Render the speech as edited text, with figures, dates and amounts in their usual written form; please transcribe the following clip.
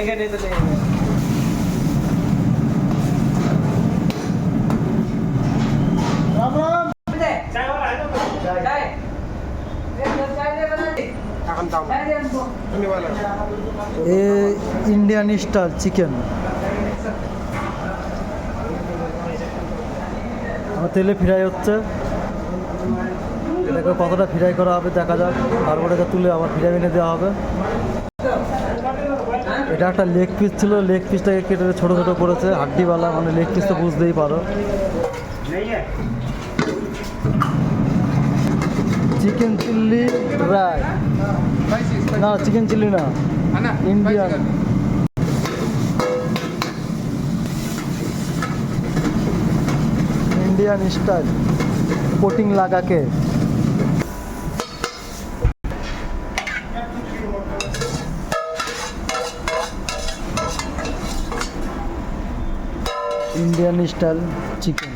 এখানে তো নেই। राम राम ये इंडियन स्टाइल चिकेन তেলে ফ্রাই হচ্ছে। এটাকে কতটা ফ্রাই করা হবে দেখা যাক, তারপরে এটা তুলে আবার ফ্রাই এনে দেওয়া হবে। এটা একটা লেগ পিস ছিল, লেগ পিসটাকে কেটে ছোটো ছোটো করেছে, হাড্ডিওয়ালা, মানে লেগ পিস তো বুঝতেই পারো। চিকেন চিল্লি ড্রাই, না চিকেন চিল্লি না, इंडियन इंडियन स्टाइल कोटिंग लगा के। Indian style chicken